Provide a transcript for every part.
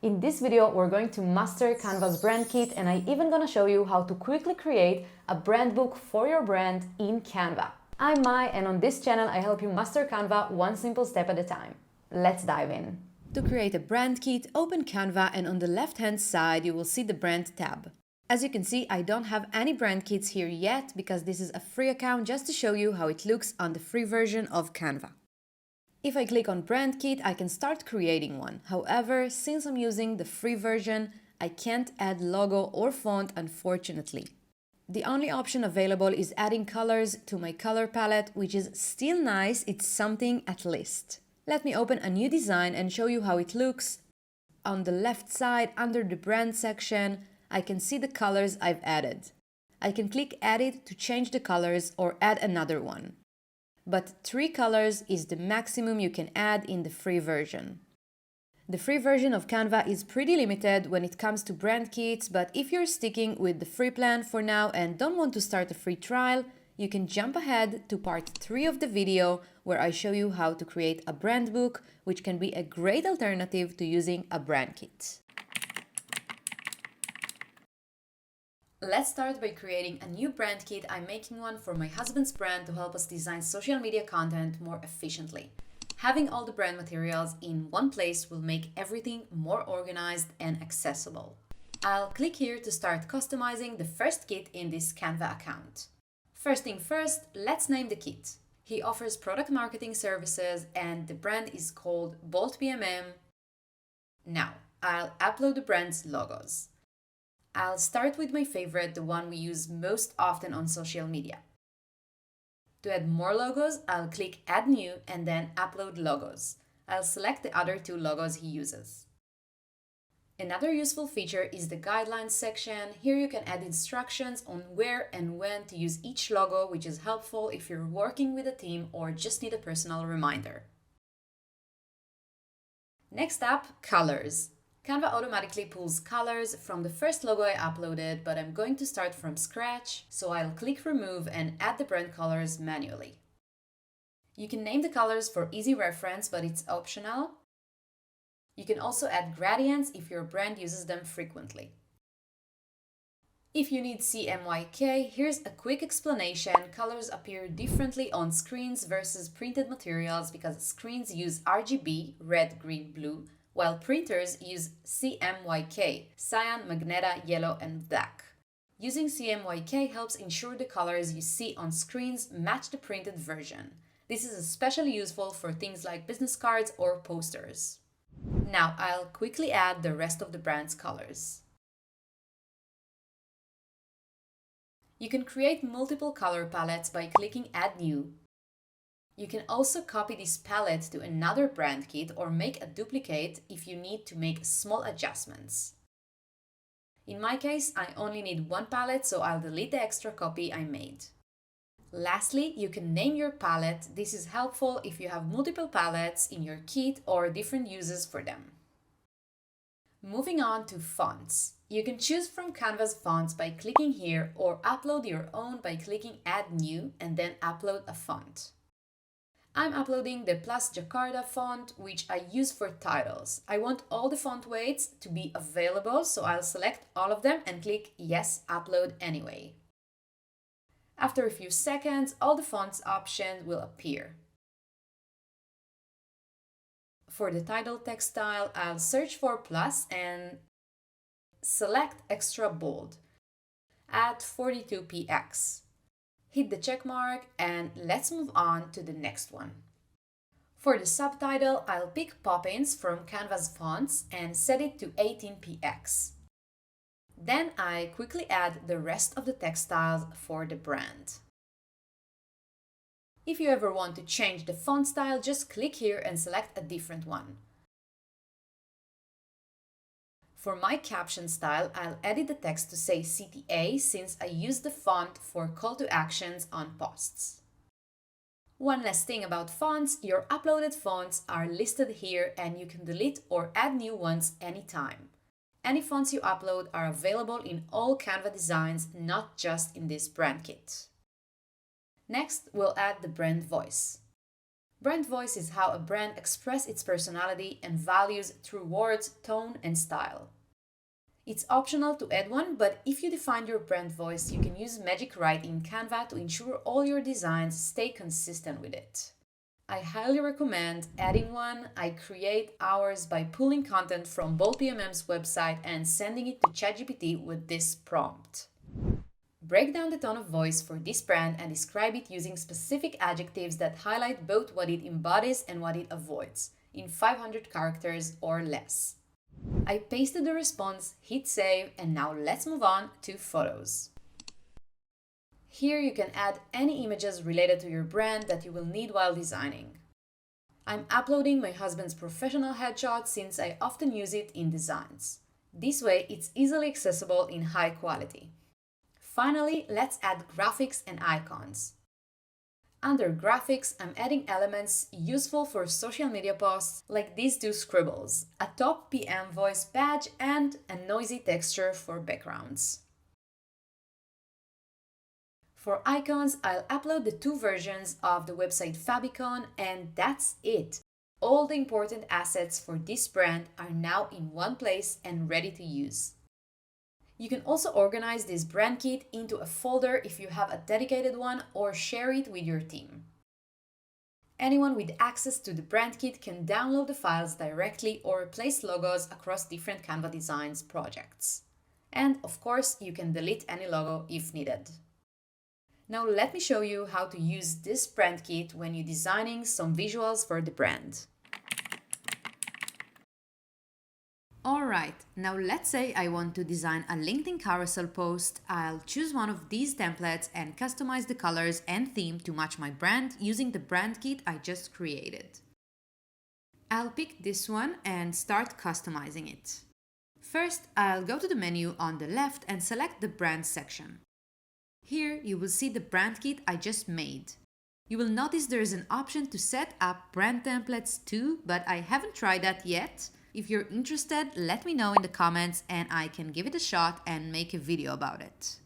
In this video, we're going to master Canva's Brand Kit, and I'm even gonna show you how to quickly create a brand book for your brand in Canva. I'm Mai, and on this channel, I help you master Canva one simple step at a time. Let's dive in. To create a brand kit, open Canva, and on the left-hand side, you will see the Brand tab. As you can see, I don't have any brand kits here yet because this is a free account just to show you how it looks on the free version of Canva. If I click on Brand Kit, I can start creating one. However, since I'm using the free version, I can't add logo or font, unfortunately. The only option available is adding colors to my color palette, which is still nice, it's something at least. Let me open a new design and show you how it looks. On the left side, under the brand section, I can see the colors I've added. I can click Edit to change the colors or add another one. But 3 colors is the maximum you can add in the free version. The free version of Canva is pretty limited when it comes to brand kits, but if you're sticking with the free plan for now and don't want to start a free trial, you can jump ahead to part 3 of the video where I show you how to create a brand book, which can be a great alternative to using a brand kit. Let's start by creating a new brand kit. I'm making one for my husband's brand to help us design social media content more efficiently. Having all the brand materials in one place will make everything more organized and accessible. I'll click here to start customizing the first kit in this Canva account. First thing first, let's name the kit. He offers product marketing services and the brand is called Bolt BMM. Now, I'll upload the brand's logos. I'll start with my favorite, the one we use most often on social media. To add more logos, I'll click Add New and then Upload Logos. I'll select the other 2 logos he uses. Another useful feature is the Guidelines section. Here you can add instructions on where and when to use each logo, which is helpful if you're working with a team or just need a personal reminder. Next up, colors. Canva automatically pulls colors from the first logo I uploaded, but I'm going to start from scratch, so I'll click Remove and add the brand colors manually. You can name the colors for easy reference, but it's optional. You can also add gradients if your brand uses them frequently. If you need CMYK, here's a quick explanation. Colors appear differently on screens versus printed materials because screens use RGB, red, green, blue, while printers use CMYK, cyan, magenta, yellow, and black. Using CMYK helps ensure the colors you see on screens match the printed version. This is especially useful for things like business cards or posters. Now I'll quickly add the rest of the brand's colors. You can create multiple color palettes by clicking Add New. You can also copy this palette to another brand kit or make a duplicate if you need to make small adjustments. In my case, I only need 1 palette, so I'll delete the extra copy I made. Lastly, you can name your palette. This is helpful if you have multiple palettes in your kit or different uses for them. Moving on to fonts. You can choose from Canva's fonts by clicking here or upload your own by clicking Add New and then upload a font. I'm uploading the Plus Jakarta font, which I use for titles. I want all the font weights to be available, so I'll select all of them and click Yes, Upload Anyway. After a few seconds, all the fonts options will appear. For the title text style, I'll search for Plus and select Extra Bold at 42px. Hit the check mark and let's move on to the next one. For the subtitle, I'll pick Poppins from Canva's fonts and set it to 18px. Then I quickly add the rest of the text styles for the brand. If you ever want to change the font style, just click here and select a different one. For my caption style, I'll edit the text to say CTA since I use the font for call to actions on posts. One last thing about fonts, your uploaded fonts are listed here and you can delete or add new ones anytime. Any fonts you upload are available in all Canva designs, not just in this brand kit. Next, we'll add the brand voice. Brand voice is how a brand expresses its personality and values through words, tone, and style. It's optional to add one, but if you define your brand voice, you can use Magic Write in Canva to ensure all your designs stay consistent with it. I highly recommend adding one. I create ours by pulling content from Bold PMM's website and sending it to ChatGPT with this prompt. Break down the tone of voice for this brand and describe it using specific adjectives that highlight both what it embodies and what it avoids, in 500 characters or less. I pasted the response, hit save, and now let's move on to photos. Here you can add any images related to your brand that you will need while designing. I'm uploading my husband's professional headshot since I often use it in designs. This way it's easily accessible in high quality. Finally, let's add graphics and icons. Under graphics, I'm adding elements useful for social media posts like these two scribbles, a top PM voice badge and a noisy texture for backgrounds. For icons, I'll upload the two versions of the website Fabicon, and that's it. All the important assets for this brand are now in one place and ready to use. You can also organize this brand kit into a folder if you have a dedicated one or share it with your team. Anyone with access to the brand kit can download the files directly or place logos across different Canva Designs projects. And of course, you can delete any logo if needed. Now let me show you how to use this brand kit when you're designing some visuals for the brand. Alright, now let's say I want to design a LinkedIn carousel post. I'll choose one of these templates and customize the colors and theme to match my brand using the brand kit I just created. I'll pick this one and start customizing it. First, I'll go to the menu on the left and select the brand section. Here you will see the brand kit I just made. You will notice there is an option to set up brand templates too, but I haven't tried that yet. If you're interested, let me know in the comments and I can give it a shot and make a video about it.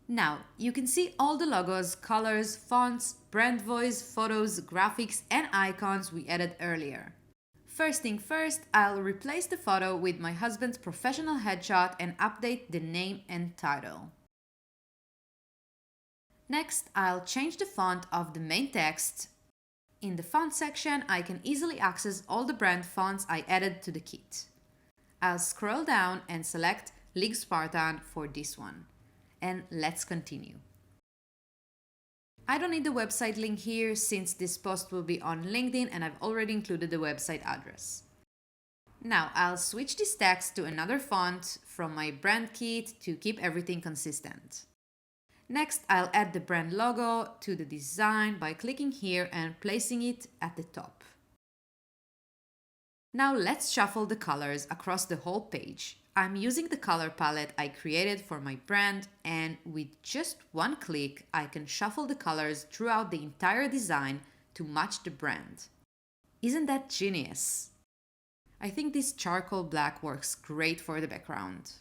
Now, you can see all the logos, colors, fonts, brand voice, photos, graphics, and icons we added earlier. First thing first, I'll replace the photo with my husband's professional headshot and update the name and title. Next, I'll change the font of the main text. In the font section, I can easily access all the brand fonts I added to the kit. I'll scroll down and select League Spartan for this one. And let's continue. I don't need the website link here since this post will be on LinkedIn and I've already included the website address. Now I'll switch this text to another font from my brand kit to keep everything consistent. Next, I'll add the brand logo to the design by clicking here and placing it at the top. Now let's shuffle the colors across the whole page. I'm using the color palette I created for my brand, and with just one click, I can shuffle the colors throughout the entire design to match the brand. Isn't that genius? I think this charcoal black works great for the background.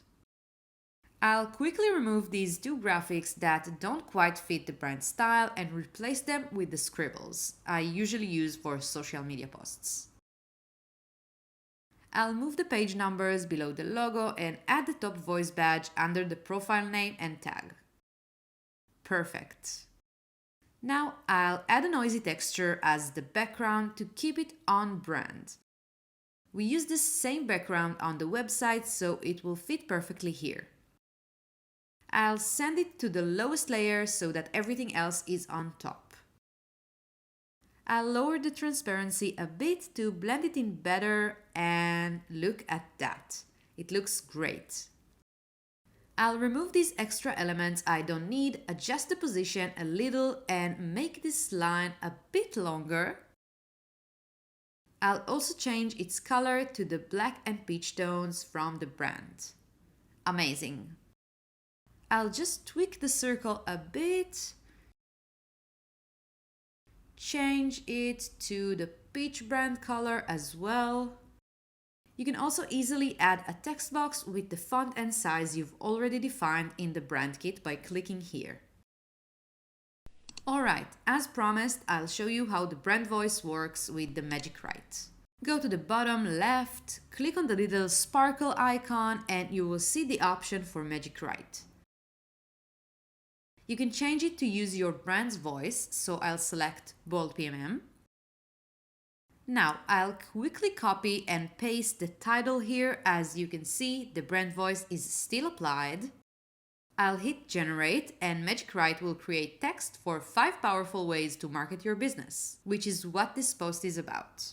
I'll quickly remove these two graphics that don't quite fit the brand style and replace them with the scribbles I usually use for social media posts. I'll move the page numbers below the logo and add the top voice badge under the profile name and tag. Perfect. Now I'll add a noisy texture as the background to keep it on brand. We use this same background on the website, so it will fit perfectly here. I'll send it to the lowest layer so that everything else is on top. I'll lower the transparency a bit to blend it in better, and look at that. It looks great. I'll remove these extra elements I don't need, adjust the position a little and make this line a bit longer. I'll also change its color to the black and peach tones from the brand. Amazing. I'll just tweak the circle a bit, change it to the peach brand color as well. You can also easily add a text box with the font and size you've already defined in the brand kit by clicking here. Alright, as promised, I'll show you how the brand voice works with the Magic Write. Go to the bottom left, click on the little sparkle icon, and you will see the option for Magic Write. You can change it to use your brand's voice, so I'll select Bold PMM. Now I'll quickly copy and paste the title here. As you can see, the brand voice is still applied. I'll hit generate and Magic Write will create text for 5 powerful ways to market your business, which is what this post is about.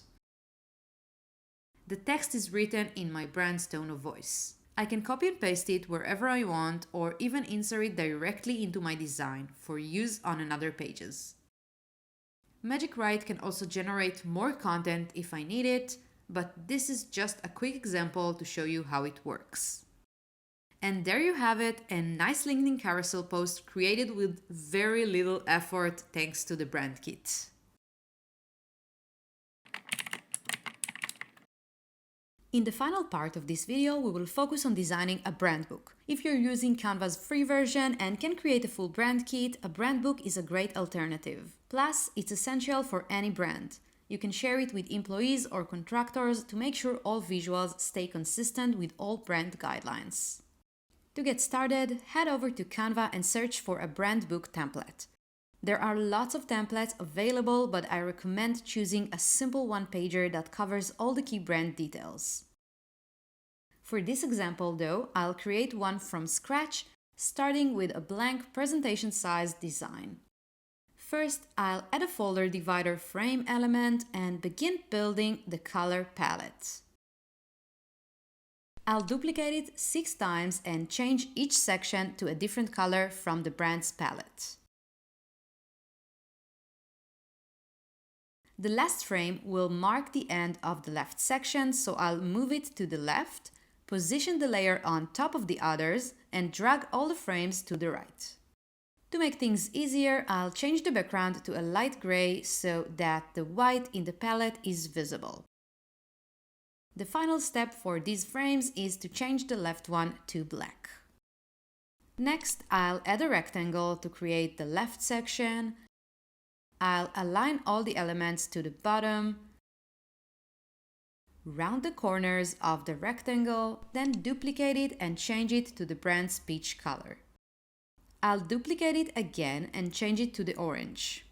The text is written in my brand's tone of voice. I can copy and paste it wherever I want or even insert it directly into my design for use on another pages. Magic Write can also generate more content if I need it, but this is just a quick example to show you how it works. And there you have it, a nice LinkedIn carousel post created with very little effort thanks to the Brand Kit. In the final part of this video, we will focus on designing a brand book. If you're using Canva's free version and can create a full brand kit, a brand book is a great alternative. Plus, it's essential for any brand. You can share it with employees or contractors to make sure all visuals stay consistent with all brand guidelines. To get started, head over to Canva and search for a brand book template. There are lots of templates available, but I recommend choosing a simple one-pager that covers all the key brand details. For this example though, I'll create one from scratch, starting with a blank presentation size design. First, I'll add a folder divider frame element and begin building the color palette. I'll duplicate it 6 times and change each section to a different color from the brand's palette. The last frame will mark the end of the left section, so I'll move it to the left, position the layer on top of the others, and drag all the frames to the right. To make things easier, I'll change the background to a light gray so that the white in the palette is visible. The final step for these frames is to change the left one to black. Next, I'll add a rectangle to create the left section. I'll align all the elements to the bottom, round the corners of the rectangle, then duplicate it and change it to the brand's peach color. I'll duplicate it again and change it to the orange.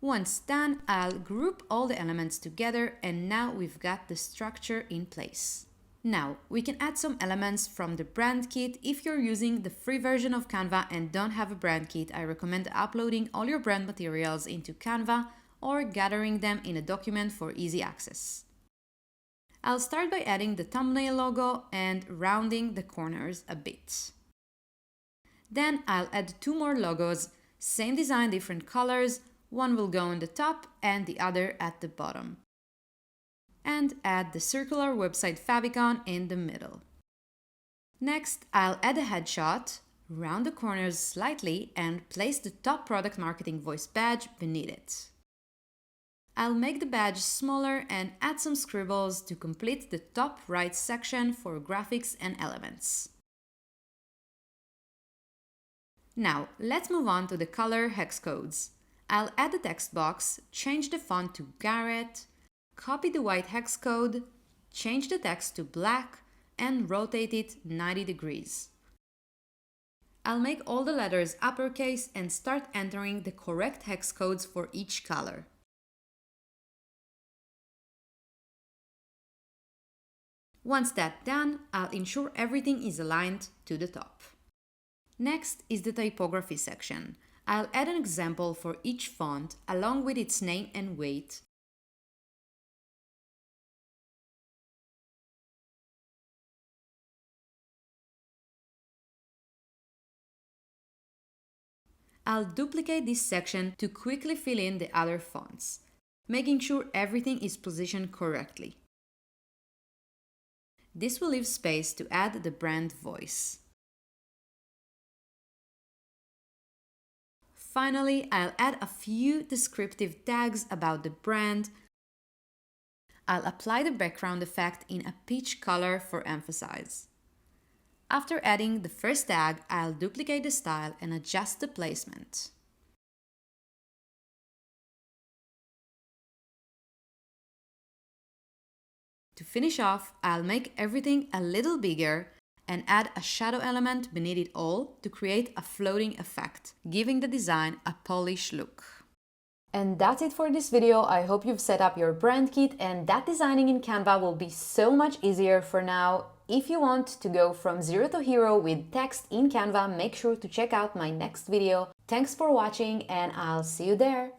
Once done, I'll group all the elements together and now we've got the structure in place. Now, we can add some elements from the brand kit. If you're using the free version of Canva and don't have a brand kit, I recommend uploading all your brand materials into Canva or gathering them in a document for easy access. I'll start by adding the thumbnail logo and rounding the corners a bit. Then I'll add 2 more logos, same design, different colors. One will go on the top and the other at the bottom. And add the circular website favicon in the middle. Next, I'll add a headshot, round the corners slightly, and place the top product marketing voice badge beneath it. I'll make the badge smaller and add some scribbles to complete the top right section for graphics and elements. Now, let's move on to the color hex codes. I'll add a text box, change the font to Garrett, copy the white hex code, change the text to black, and rotate it 90 degrees. I'll make all the letters uppercase and start entering the correct hex codes for each color. Once that's done, I'll ensure everything is aligned to the top. Next is the typography section. I'll add an example for each font along with its name and weight. I'll duplicate this section to quickly fill in the other fonts, making sure everything is positioned correctly. This will leave space to add the brand voice. Finally, I'll add a few descriptive tags about the brand. I'll apply the background effect in a peach color for emphasis. After adding the first tag, I'll duplicate the style and adjust the placement. To finish off, I'll make everything a little bigger and add a shadow element beneath it all to create a floating effect, giving the design a polished look. And that's it for this video. I hope you've set up your brand kit and that designing in Canva will be so much easier for now. If you want to go from zero to hero with text in Canva, make sure to check out my next video. Thanks for watching and I'll see you there.